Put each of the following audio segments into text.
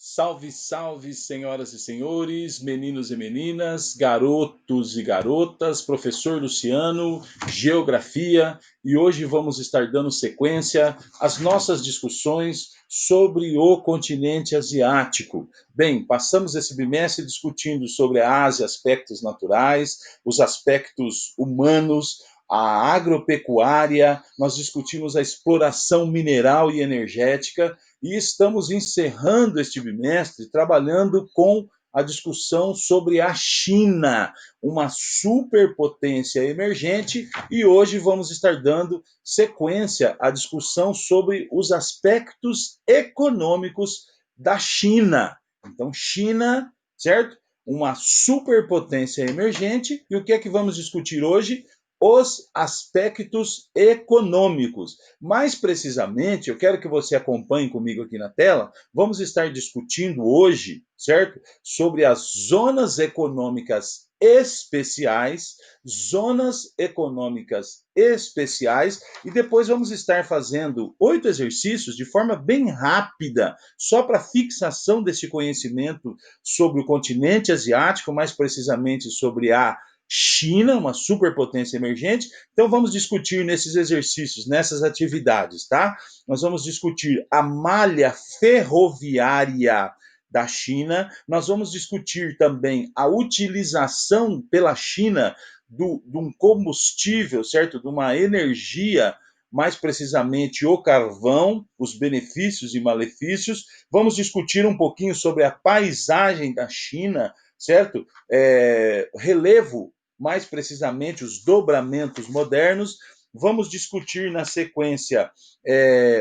Salve, salve, senhoras e senhores, meninos e meninas, garotos e garotas, professor Luciano, Geografia, e hoje vamos estar dando sequência às nossas discussões sobre o continente asiático. Bem, passamos esse bimestre discutindo sobre a Ásia, aspectos naturais, os aspectos humanos, a agropecuária, nós discutimos a exploração mineral e energética, e estamos encerrando este bimestre trabalhando com a discussão sobre a China, uma superpotência emergente, e hoje vamos estar dando sequência à discussão sobre os aspectos econômicos da China. Então, China, certo? Uma superpotência emergente, e o que é que vamos discutir hoje? Os aspectos econômicos. Mais precisamente, eu quero que você acompanhe comigo aqui na tela. Vamos estar discutindo hoje, certo? Sobre as zonas econômicas especiais, e depois vamos estar fazendo 8 exercícios de forma bem rápida, só para fixação desse conhecimento sobre o continente asiático, mais precisamente sobre a China, uma superpotência emergente. Então vamos discutir nesses exercícios, nessas atividades, tá? Nós vamos discutir a malha ferroviária da China, nós vamos discutir também a utilização pela China de um combustível, certo? De uma energia, mais precisamente o carvão, os benefícios e malefícios. Vamos discutir um pouquinho sobre a paisagem da China, certo? Relevo, mais precisamente os dobramentos modernos. Vamos discutir na sequência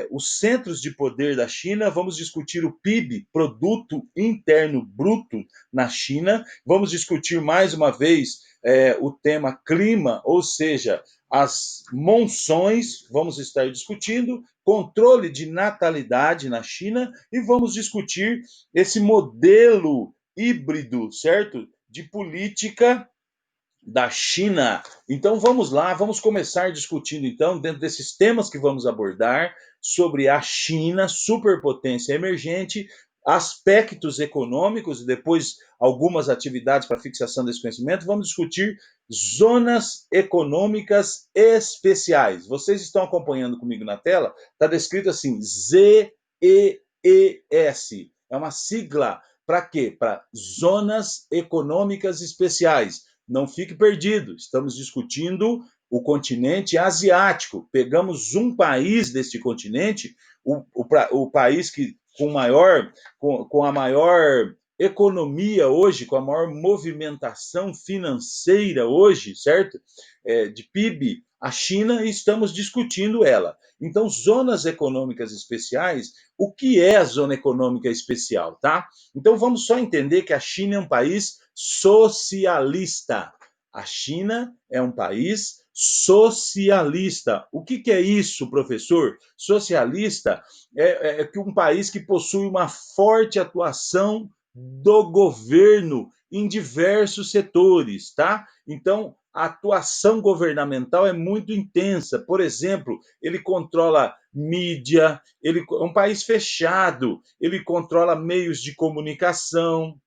os centros de poder da China, vamos discutir o PIB, Produto Interno Bruto, na China, vamos discutir mais uma vez o tema clima, ou seja, as monções, vamos estar discutindo, controle de natalidade na China, e vamos discutir esse modelo híbrido, certo? De política da China. Então vamos lá, vamos começar discutindo então, dentro desses temas que vamos abordar, sobre a China, superpotência emergente, aspectos econômicos e depois algumas atividades para fixação desse conhecimento. Vamos discutir zonas econômicas especiais. Vocês estão acompanhando comigo na tela? Está descrito assim, ZEES. É uma sigla para quê? Para zonas econômicas especiais. Não fique perdido, estamos discutindo o continente asiático. Pegamos um país deste continente, o país que com a maior economia hoje, com a maior movimentação financeira hoje, certo? De PIB, a China, e estamos discutindo ela. Então, zonas econômicas especiais, o que é a zona econômica especial, tá? Então, vamos só entender que a China é um país socialista. A China é um país socialista. O que é isso, professor? Socialista é um país que possui uma forte atuação do governo em diversos setores, tá? Então, a atuação governamental é muito intensa. Por exemplo, ele controla mídia, ele é um país fechado, ele controla meios de comunicação,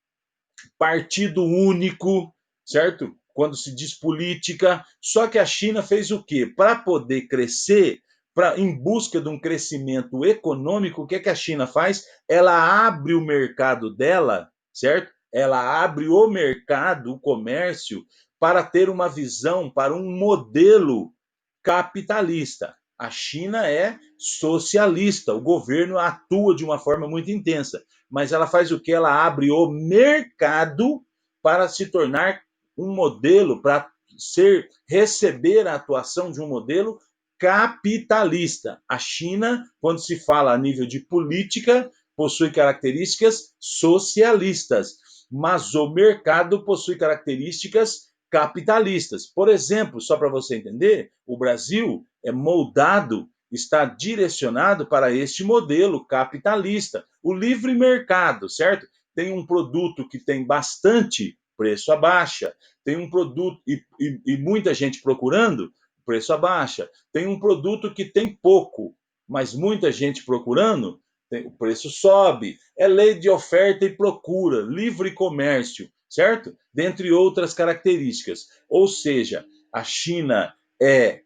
partido único, certo? Quando se diz política. Só que a China fez o quê? Para poder crescer, em busca de um crescimento econômico, o que, que a China faz? Ela abre o mercado dela, certo? Ela abre o mercado, o comércio, para ter uma visão, para um modelo capitalista. A China é socialista, o governo atua de uma forma muito intensa, mas ela faz o que? Ela abre o mercado para se tornar um modelo, para receber a atuação de um modelo capitalista. A China, quando se fala a nível de política, possui características socialistas, mas o mercado possui características capitalistas. Por exemplo, só para você entender, o Brasil é moldado, está direcionado para este modelo capitalista. O livre mercado, certo? Tem um produto que tem bastante preço abaixa, tem um produto e muita gente procurando, preço abaixa. Tem um produto que tem pouco, mas muita gente procurando, o preço sobe. É lei de oferta e procura, livre comércio, certo? Dentre outras características. Ou seja, a China é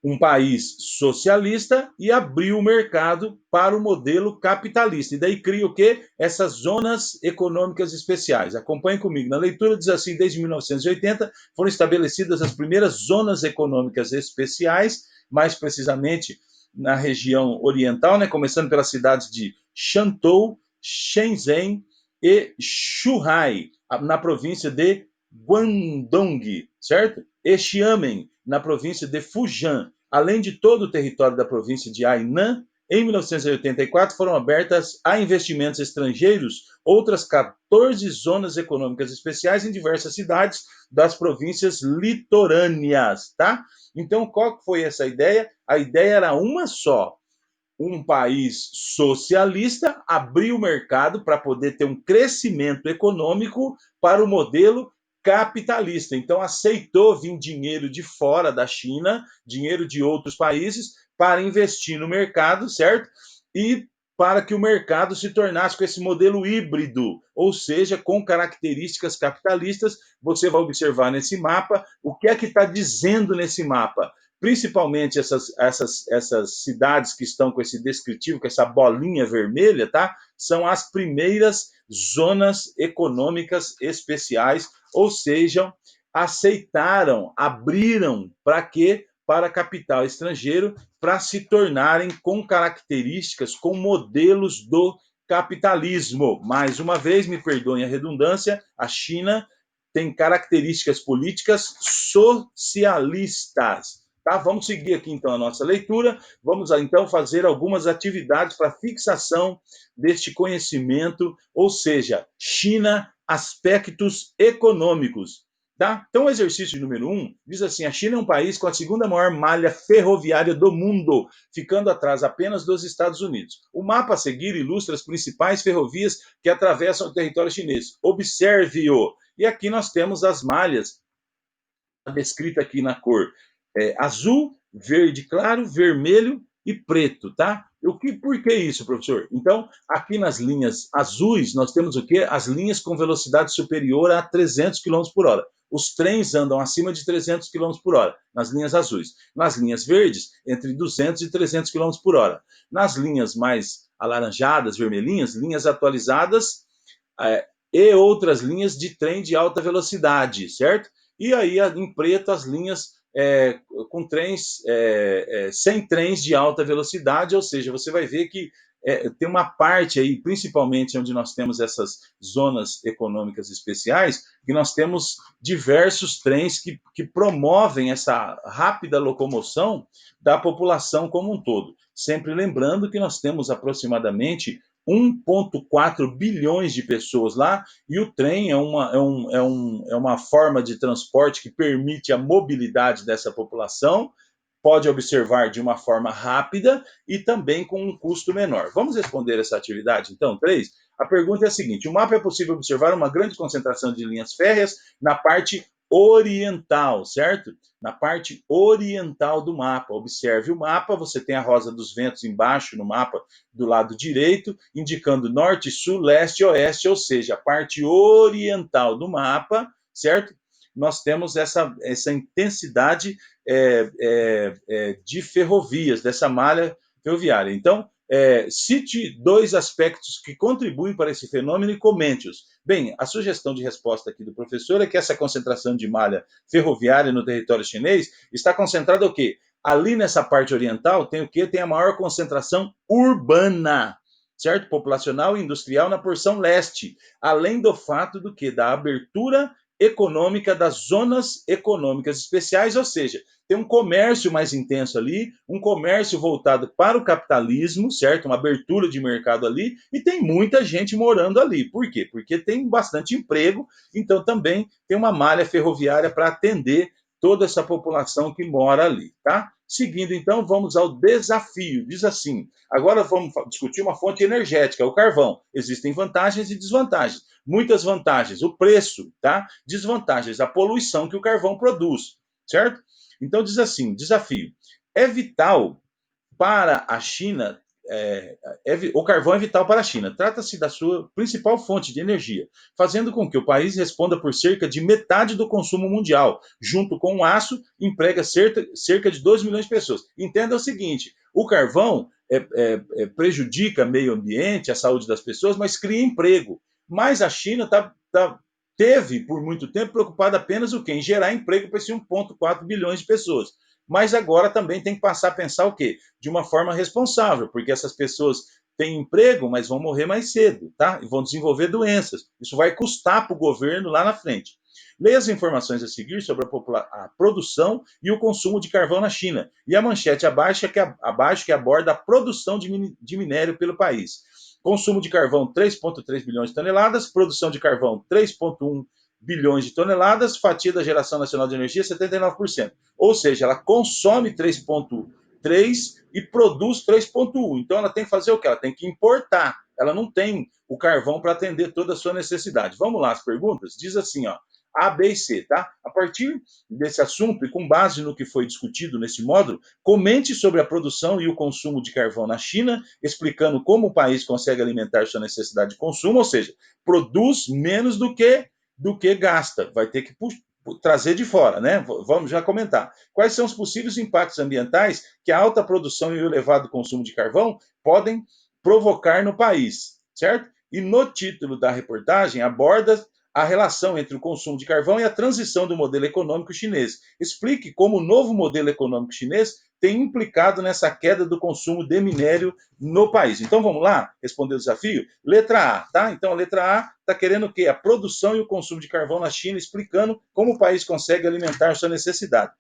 um país socialista e abriu o mercado para o modelo capitalista. E daí cria o quê? Essas zonas econômicas especiais. Acompanhe comigo. Na leitura diz assim, desde 1980 foram estabelecidas as primeiras zonas econômicas especiais, mais precisamente na região oriental, né, começando pelas cidades de Shantou, Shenzhen e Zhuhai, na província de Guangdong, certo? E Xiamen, na província de Fujian, além de todo o território da província de Hainan. Em 1984 foram abertas a investimentos estrangeiros outras 14 zonas econômicas especiais em diversas cidades das províncias litorâneas, tá? Então, qual foi essa ideia? A ideia era uma só: um país socialista abrir o mercado para poder ter um crescimento econômico para o modelo capitalista. Então, aceitou vir dinheiro de fora da China, dinheiro de outros países, para investir no mercado, certo? E para que o mercado se tornasse com esse modelo híbrido, ou seja, com características capitalistas. Você vai observar nesse mapa o que é que está dizendo nesse mapa. Principalmente essas cidades que estão com esse descritivo, com essa bolinha vermelha, tá? São as primeiras zonas econômicas especiais, ou seja, aceitaram, abriram para quê? Para capital estrangeiro, para se tornarem com características, com modelos do capitalismo. Mais uma vez, me perdoem a redundância, a China tem características políticas socialistas. Tá? Vamos seguir aqui então a nossa leitura. Vamos então fazer algumas atividades para fixação deste conhecimento, ou seja, China, aspectos econômicos. Tá? Então, o exercício número 1 diz assim: a China é um país com a segunda maior malha ferroviária do mundo, ficando atrás apenas dos Estados Unidos. O mapa a seguir ilustra as principais ferrovias que atravessam o território chinês. Observe-o. E aqui nós temos as malhas descrita aqui na cor azul, verde claro, vermelho e preto, tá? Por que isso, professor? Então, aqui nas linhas azuis, nós temos o quê? As linhas com velocidade superior a 300 km por hora. Os trens andam acima de 300 km por hora, nas linhas azuis. Nas linhas verdes, entre 200 e 300 km por hora. Nas linhas mais alaranjadas, vermelhinhas, linhas atualizadas e outras linhas de trem de alta velocidade, certo? E aí, em preto, as linhas com trens, sem trens de alta velocidade, ou seja, você vai ver que tem uma parte aí, principalmente onde nós temos essas zonas econômicas especiais, que nós temos diversos trens que promovem essa rápida locomoção da população como um todo. Sempre lembrando que nós temos aproximadamente 1,4 bilhões de pessoas lá, e o trem é uma forma de transporte que permite a mobilidade dessa população, pode observar de uma forma rápida e também com um custo menor. Vamos responder essa atividade, então, 3? A pergunta é a seguinte: o mapa é possível observar uma grande concentração de linhas férreas na parte oriental, certo? Na parte oriental do mapa. Observe o mapa, você tem a Rosa dos Ventos embaixo no mapa do lado direito, indicando norte, sul, leste e oeste, ou seja, a parte oriental do mapa, certo? Nós temos essa intensidade de ferrovias, dessa malha ferroviária. Então, cite 2 aspectos que contribuem para esse fenômeno e comente-os. Bem, a sugestão de resposta aqui do professor é que essa concentração de malha ferroviária no território chinês está concentrada o quê? Ali nessa parte oriental tem o quê? Tem a maior concentração urbana, certo? Populacional e industrial na porção leste, além do fato do que? Da abertura econômica das zonas econômicas especiais, ou seja, tem um comércio mais intenso ali, um comércio voltado para o capitalismo, certo? Uma abertura de mercado ali, e tem muita gente morando ali. Por quê? Porque tem bastante emprego, então também tem uma malha ferroviária para atender toda essa população que mora ali, tá? Seguindo, então, vamos ao desafio. Diz assim: agora vamos discutir uma fonte energética, o carvão. Existem vantagens e desvantagens. Muitas vantagens, o preço, tá? Desvantagens, a poluição que o carvão produz, certo? Então diz assim: desafio. É vital para a China o carvão é vital para a China. Trata-se da sua principal fonte de energia, fazendo com que o país responda por cerca de metade do consumo mundial. Junto com o aço, emprega cerca de 2 milhões de pessoas. Entenda o seguinte: o carvão prejudica o meio ambiente, a saúde das pessoas, mas cria emprego. Mas a China teve, por muito tempo, preocupada apenas o quê? Em gerar emprego para esse 1,4 bilhões de pessoas. Mas agora também tem que passar a pensar o quê? De uma forma responsável, porque essas pessoas têm emprego, mas vão morrer mais cedo, tá? E vão desenvolver doenças. Isso vai custar para o governo lá na frente. Leia as informações a seguir sobre a produção e o consumo de carvão na China. E a manchete abaixo que aborda a produção de minério pelo país. Consumo de carvão 3,3 bilhões de toneladas, produção de carvão 3,1 bilhões de toneladas, fatia da geração nacional de energia 79%. Ou seja, ela consome 3,3 e produz 3,1. Então ela tem que fazer o quê? Ela tem que importar. Ela não tem o carvão para atender toda a sua necessidade. Vamos lá, as perguntas? Diz assim, ó. A, B e C, tá? A partir desse assunto e com base no que foi discutido nesse módulo, comente sobre a produção e o consumo de carvão na China, explicando como o país consegue alimentar sua necessidade de consumo, ou seja, produz menos do que gasta. Vai ter que trazer de fora, né? Vamos já comentar. Quais são os possíveis impactos ambientais que a alta produção e o elevado consumo de carvão podem provocar no país, certo? E no título da reportagem aborda a relação entre o consumo de carvão e a transição do modelo econômico chinês. Explique como o novo modelo econômico chinês tem implicado nessa queda do consumo de minério no país. Então vamos lá, responder o desafio? Letra A, tá? Então a letra A está querendo o quê? A produção e o consumo de carvão na China, explicando como o país consegue alimentar sua necessidade.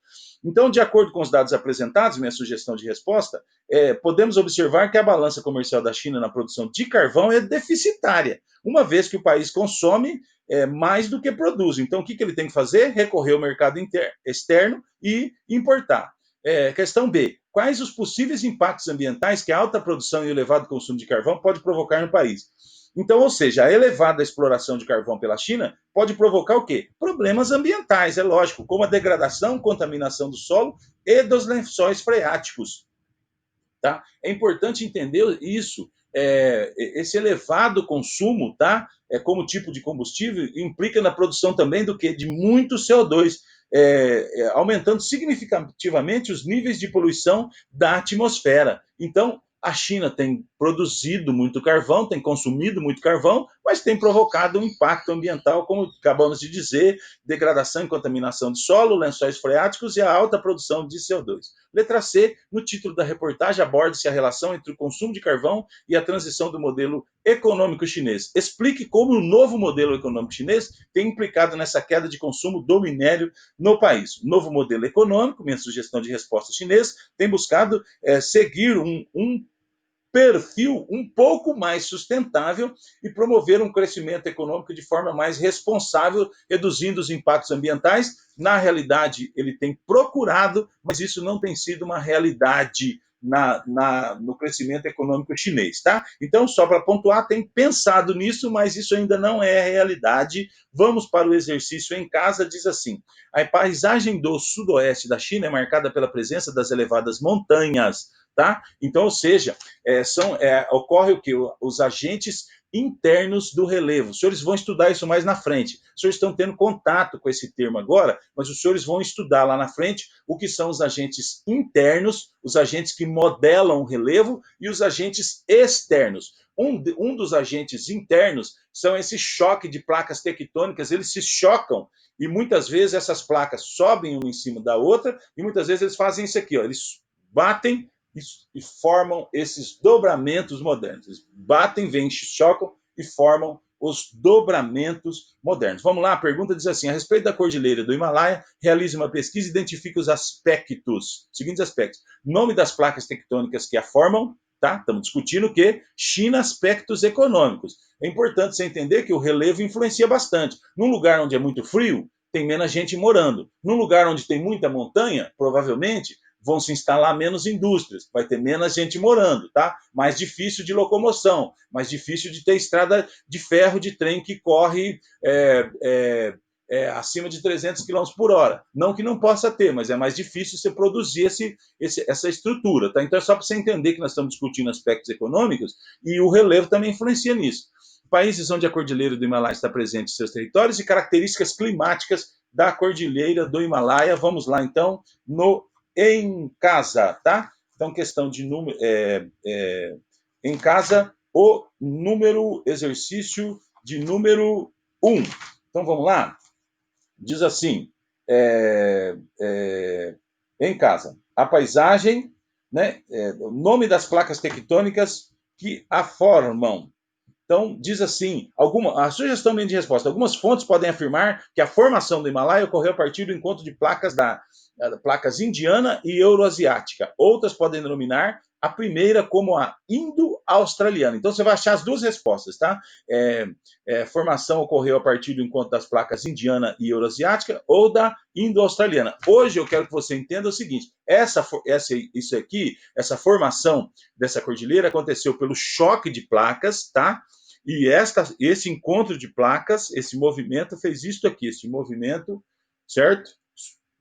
Então, de acordo com os dados apresentados, minha sugestão de resposta, podemos observar que a balança comercial da China na produção de carvão é deficitária, uma vez que o país consome mais do que produz. Então, o que ele tem que fazer? Recorrer ao mercado externo e importar. Questão B. Quais os possíveis impactos ambientais que a alta produção e o elevado consumo de carvão pode provocar no país? Então, ou seja, a elevada exploração de carvão pela China pode provocar o quê? Problemas ambientais, é lógico, como a degradação, contaminação do solo e dos lençóis freáticos. Tá? É importante entender isso. Esse elevado consumo, tá? Como tipo de combustível, implica na produção também do que? De muito CO2, aumentando significativamente os níveis de poluição da atmosfera. Então, a China tem produzido muito carvão, tem consumido muito carvão, mas tem provocado um impacto ambiental, como acabamos de dizer, degradação e contaminação de solo, lençóis freáticos e a alta produção de CO2. Letra C, no título da reportagem, aborda-se a relação entre o consumo de carvão e a transição do modelo econômico chinês. Explique como o novo modelo econômico chinês tem implicado nessa queda de consumo do minério no país. O novo modelo econômico, minha sugestão de resposta chinês, tem buscado seguir um perfil um pouco mais sustentável e promover um crescimento econômico de forma mais responsável, reduzindo os impactos ambientais. Na realidade, ele tem procurado, mas isso não tem sido uma realidade no crescimento econômico chinês, tá? Então, só para pontuar, tem pensado nisso, mas isso ainda não é realidade. Vamos para o exercício em casa, diz assim: a paisagem do sudoeste da China é marcada pela presença das elevadas montanhas, tá? Então, ou seja, ocorre o que? Os agentes internos do relevo. Os senhores vão estudar isso mais na frente. Os senhores estão tendo contato com esse termo agora, mas os senhores vão estudar lá na frente o que são os agentes internos, os agentes que modelam o relevo e os agentes externos. Um dos agentes internos são esse choque de placas tectônicas, eles se chocam e muitas vezes essas placas sobem uma em cima da outra e muitas vezes eles fazem isso aqui, ó, eles batem e formam esses dobramentos modernos. Eles batem, vêm, chocam e formam os dobramentos modernos. Vamos lá, a pergunta diz assim: a respeito da cordilheira do Himalaia, realize uma pesquisa e identifique os seguintes aspectos. Nome das placas tectônicas que a formam, tá? Estamos discutindo o quê? China, aspectos econômicos. É importante você entender que o relevo influencia bastante. Num lugar onde é muito frio, tem menos gente morando. Num lugar onde tem muita montanha, provavelmente, vão se instalar menos indústrias, vai ter menos gente morando, tá? Mais difícil de locomoção, mais difícil de ter estrada de ferro de trem que corre acima de 300 quilômetros por hora. Não que não possa ter, mas é mais difícil você produzir essa estrutura. Tá? Então é só para você entender que nós estamos discutindo aspectos econômicos e o relevo também influencia nisso. Países onde a Cordilheira do Himalaia está presente em seus territórios e características climáticas da Cordilheira do Himalaia. Vamos lá, então, no em casa, tá? Então, questão de número... em casa, o exercício de número 1. Então, vamos lá? Diz assim, em casa, a paisagem, né, o nome das placas tectônicas que a formam. Então, diz assim, a sugestão de resposta. Algumas fontes podem afirmar que a formação do Himalaia ocorreu a partir do encontro de placas indiana e euroasiática. Outras podem denominar a primeira como a indo-australiana. Então, você vai achar as duas respostas, tá? Formação ocorreu a partir do encontro das placas indiana e euroasiática ou da indo-australiana. Hoje eu quero que você entenda o seguinte, essa formação dessa cordilheira aconteceu pelo choque de placas, tá? E esse encontro de placas, esse movimento fez isso aqui, esse movimento, certo?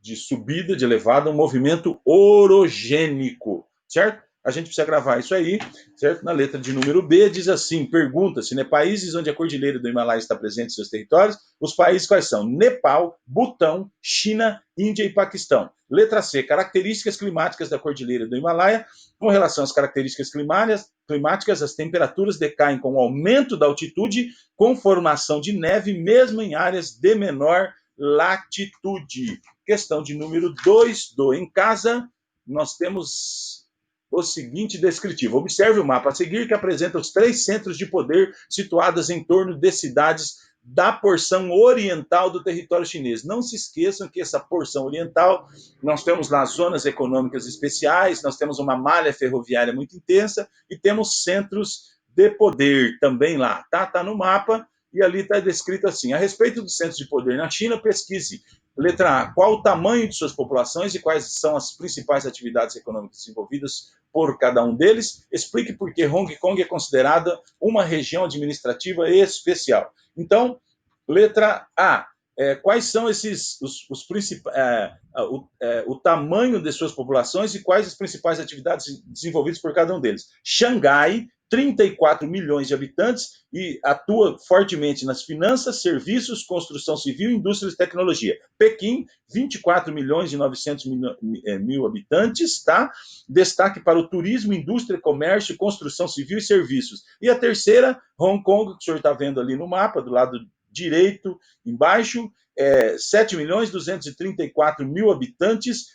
De subida, de elevada, um movimento orogênico, certo? A gente precisa gravar isso aí, certo? Na letra de número B, diz assim, pergunta-se, né? Países onde a Cordilheira do Himalaia está presente em seus territórios, os países quais são? Nepal, Butão, China, Índia e Paquistão. Letra C, características climáticas da Cordilheira do Himalaia. Com relação às características climáticas, as temperaturas decaem com o aumento da altitude, com formação de neve, mesmo em áreas de menor latitude. Questão de número 2 do Em Casa, nós temos o seguinte descritivo. Observe o mapa a seguir que apresenta os 3 centros de poder situados em torno de cidades da porção oriental do território chinês. Não se esqueçam que essa porção oriental, nós temos lá zonas econômicas especiais, nós temos uma malha ferroviária muito intensa e temos centros de poder também lá, tá? Tá no mapa e ali está descrito assim, a respeito dos centros de poder na China, pesquise. Letra A, qual o tamanho de suas populações e quais são as principais atividades econômicas desenvolvidas por cada um deles. Explique por que Hong Kong é considerada uma região administrativa especial. Então, letra A, quais são os principais, o tamanho de suas populações e quais as principais atividades desenvolvidas por cada um deles. Xangai, 34 milhões de habitantes e atua fortemente nas finanças, serviços, construção civil, indústria e tecnologia. Pequim, 24 milhões e 900 mil habitantes, tá? Destaque para o turismo, indústria, comércio, construção civil e serviços. E a terceira, Hong Kong, que o senhor está vendo ali no mapa, do lado direito, embaixo, 7 milhões 234 mil habitantes,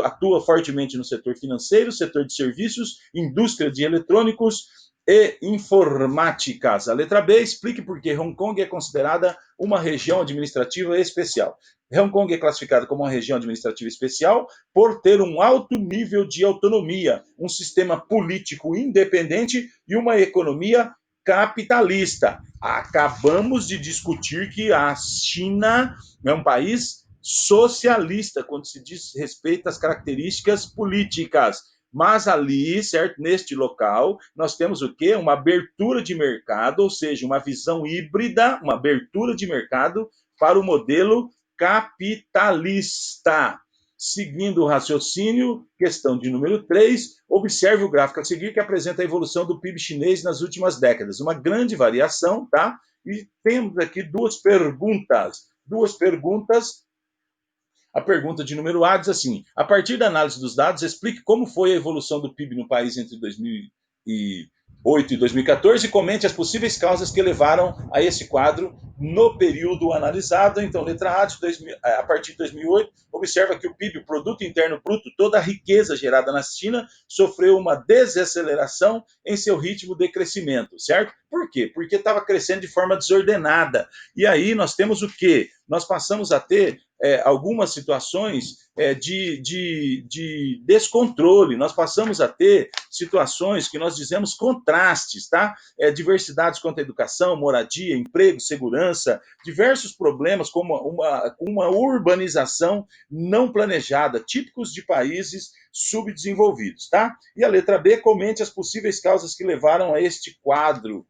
atua fortemente no setor financeiro, setor de serviços, indústria de eletrônicos e informáticas. A letra B, explique por que Hong Kong é considerada uma região administrativa especial. Hong Kong é classificada como uma região administrativa especial por ter um alto nível de autonomia, um sistema político independente e uma economia capitalista. Acabamos de discutir que a China é um país socialista quando se diz respeito às características políticas. Mas ali, certo, neste local, nós temos o quê? Uma abertura de mercado, ou seja, uma visão híbrida, uma abertura de mercado para o modelo capitalista. Seguindo o raciocínio, questão de número 3, observe o gráfico a seguir que apresenta a evolução do PIB chinês nas últimas décadas. Uma grande variação, tá? E temos aqui duas perguntas. A pergunta de número A diz assim, a partir da análise dos dados, explique como foi a evolução do PIB no país entre 2008 e 2014 e comente as possíveis causas que levaram a esse quadro no período analisado. Então, letra A, a partir de 2008, observa que o PIB, o Produto Interno Bruto, toda a riqueza gerada na China, sofreu uma desaceleração em seu ritmo de crescimento, certo? Por quê? Porque estava crescendo de forma desordenada. E aí nós temos o quê? Nós passamos a ter algumas situações de descontrole, nós passamos a ter situações que nós dizemos contrastes, tá? Diversidades quanto à educação, moradia, emprego, segurança, diversos problemas como uma urbanização não planejada, típicos de países subdesenvolvidos, tá? E a letra B, comente as possíveis causas que levaram a este quadro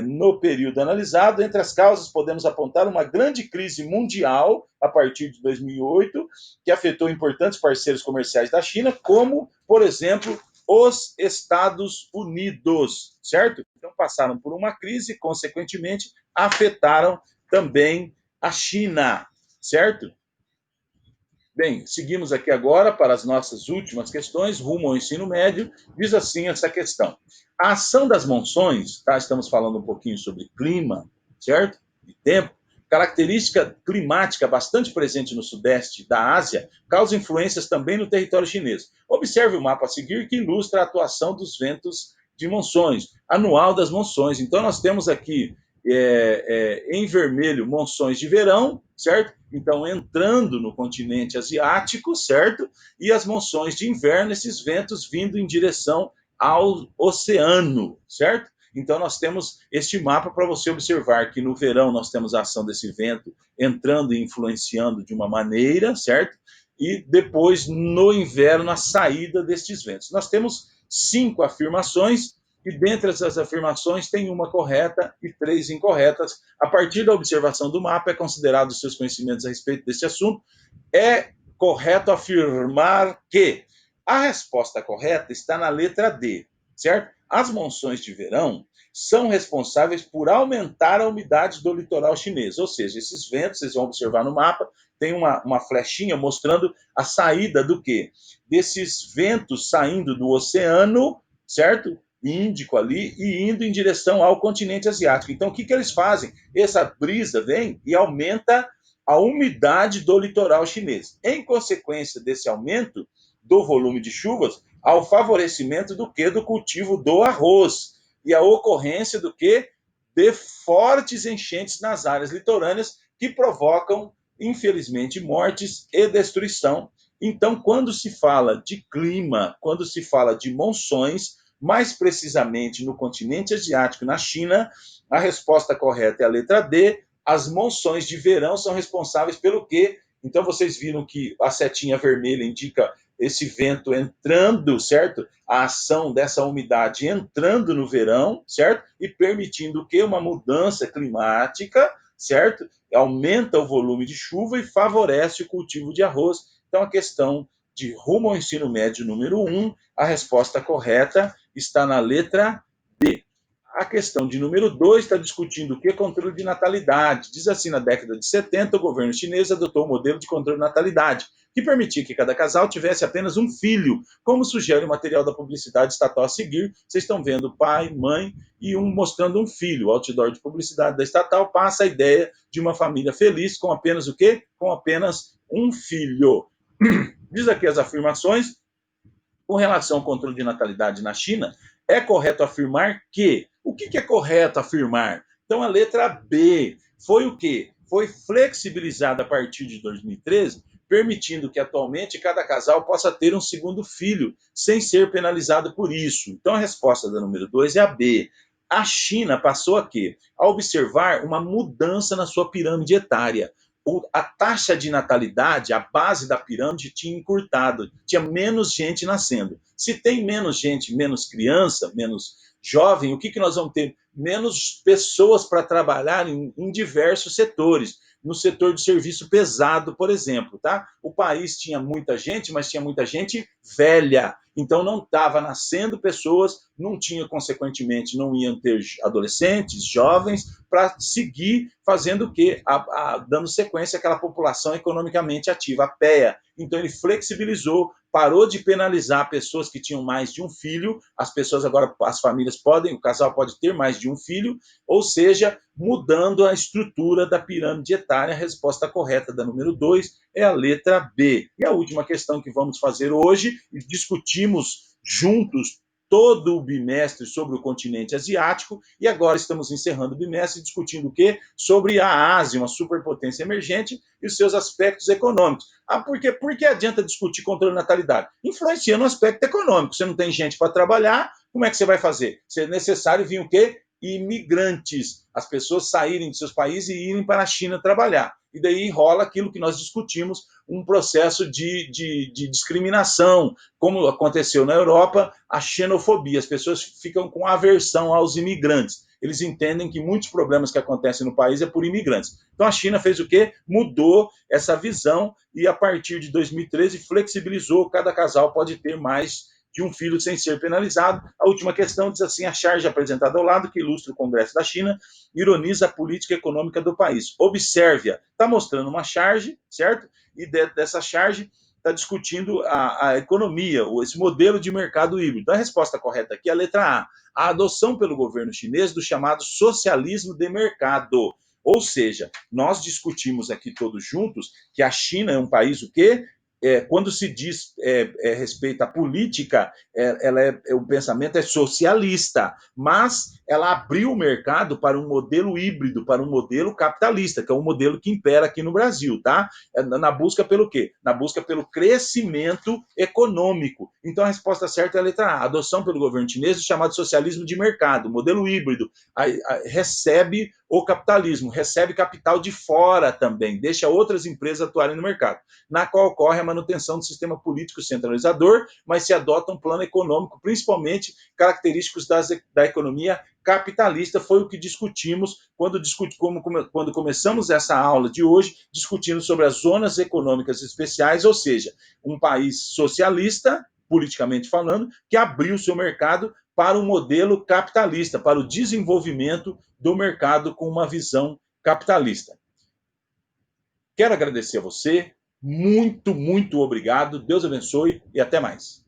no período analisado. Entre as causas, podemos apontar uma grande crise mundial a partir de 2008, que afetou importantes parceiros comerciais da China, como, por exemplo, os Estados Unidos, certo? Então passaram por uma crise, consequentemente, afetaram também a China, certo? Bem, seguimos aqui agora para as nossas últimas questões, rumo ao ensino médio. Diz assim essa questão: a ação das monções, tá? Estamos falando um pouquinho sobre clima, certo? E tempo. Característica climática bastante presente no sudeste da Ásia causa influências também no território chinês. Observe o mapa a seguir que ilustra a atuação dos ventos de monções, anual das monções. Então, nós temos aqui em vermelho monções de verão, certo? Então, entrando no continente asiático, certo? E as monções de inverno, esses ventos vindo em direção ao oceano, certo? Então, nós temos este mapa para você observar que no verão nós temos a ação desse vento entrando e influenciando de uma maneira, certo? E depois, no inverno, a saída destes ventos. Nós temos 5 afirmações, e dentre essas afirmações tem uma correta e 3 incorretas. A partir da observação do mapa, é considerado os seus conhecimentos a respeito desse assunto. É correto afirmar que a resposta correta está na letra D, certo? As monções de verão são responsáveis por aumentar a umidade do litoral chinês, ou seja, esses ventos, vocês vão observar no mapa, tem uma flechinha mostrando a saída do quê? Desses ventos saindo do oceano, certo? Índico ali e indo em direção ao continente asiático. Então, o que eles fazem? Essa brisa vem e aumenta a umidade do litoral chinês. Em consequência desse aumento do volume de chuvas, ao favorecimento do que? Do cultivo do arroz e a ocorrência do que? De fortes enchentes nas áreas litorâneas que provocam, infelizmente, mortes e destruição. Então, quando se fala de clima, quando se fala de monções, mais precisamente no continente asiático, na China, a resposta correta é a letra D. As monções de verão são responsáveis pelo quê? Então vocês viram que a setinha vermelha indica esse vento entrando, certo? A ação dessa umidade entrando no verão, certo? E permitindo o quê? Uma mudança climática, certo? Aumenta o volume de chuva e favorece o cultivo de arroz. Então a questão de rumo ao ensino médio número 1, a resposta correta está na letra D. A questão de número 2 está discutindo o que é controle de natalidade. Diz assim, na década de 70, o governo chinês adotou um modelo de controle de natalidade, que permitia que cada casal tivesse apenas um filho, como sugere o material da publicidade estatal a seguir. Vocês estão vendo pai, mãe e mostrando um filho. O outdoor de publicidade da estatal passa a ideia de uma família feliz com apenas o quê? Com apenas um filho. Diz aqui as afirmações. Com relação ao controle de natalidade na China, é correto afirmar que... O que é correto afirmar? Então, a letra B foi o quê? Foi flexibilizada a partir de 2013, permitindo que atualmente cada casal possa ter um segundo filho, sem ser penalizado por isso. Então, a resposta da número 2 é a B. A China passou a quê? A observar uma mudança na sua pirâmide etária. A taxa de natalidade, a base da pirâmide tinha encurtado, tinha menos gente nascendo. Se tem menos gente, menos criança, menos jovem, o que nós vamos ter? Menos pessoas para trabalhar em diversos setores. No setor de serviço pesado, por exemplo, tá? O país tinha muita gente, mas tinha muita gente velha. Então não estava nascendo pessoas, não tinha, consequentemente, não iam ter adolescentes, jovens, para seguir fazendo o quê? Dando sequência àquela população economicamente ativa, a PEA. Então ele flexibilizou, parou de penalizar pessoas que tinham mais de um filho, as pessoas agora, as famílias podem, o casal pode ter mais de um filho, ou seja, mudando a estrutura da pirâmide etária. A resposta correta da número 2 é a letra B. E a última questão que vamos fazer hoje, e discutimos juntos todo o bimestre sobre o continente asiático, e agora estamos encerrando o bimestre discutindo o quê? Sobre a Ásia, uma superpotência emergente, e os seus aspectos econômicos. Por que adianta discutir controle de natalidade? Influencia no aspecto econômico. Você não tem gente para trabalhar, como é que você vai fazer? É necessário vir o quê? Imigrantes, as pessoas saírem de seus países e irem para a China trabalhar. E daí rola aquilo que nós discutimos, um processo de discriminação, como aconteceu na Europa, a xenofobia. As pessoas ficam com aversão aos imigrantes. eles entendem que muitos problemas que acontecem no país é por imigrantes. Então a China fez o quê? Mudou essa visão e a partir de 2013 flexibilizou, cada casal pode ter mais de um filho sem ser penalizado. A última questão diz assim: a charge apresentada ao lado, que ilustra o Congresso da China, ironiza a política econômica do país. Observe-a. Está mostrando uma charge, certo? E dessa charge está discutindo a economia, esse modelo de mercado híbrido. Então, a resposta correta aqui é a letra A. A adoção pelo governo chinês do chamado socialismo de mercado. Ou seja, nós discutimos aqui todos juntos que a China é um país o quê? Quando se diz respeito à política, o pensamento é socialista, mas ela abriu o mercado para um modelo híbrido, para um modelo capitalista, que é um modelo que impera aqui no Brasil, tá? Na busca pelo quê? Na busca pelo crescimento econômico. Então a resposta certa é a letra A, adoção pelo governo chinês do chamado socialismo de mercado, modelo híbrido, recebe o capitalismo, recebe capital de fora também, deixa outras empresas atuarem no mercado, na qual ocorre a manutenção do sistema político centralizador, mas se adota um plano econômico, principalmente característicos da economia capitalista. Foi o que discutimos quando começamos essa aula de hoje, discutindo sobre as zonas econômicas especiais, ou seja, um país socialista, politicamente falando, que abriu seu mercado para um modelo capitalista, para o desenvolvimento do mercado com uma visão capitalista. Quero agradecer a você, muito obrigado, Deus abençoe e até mais.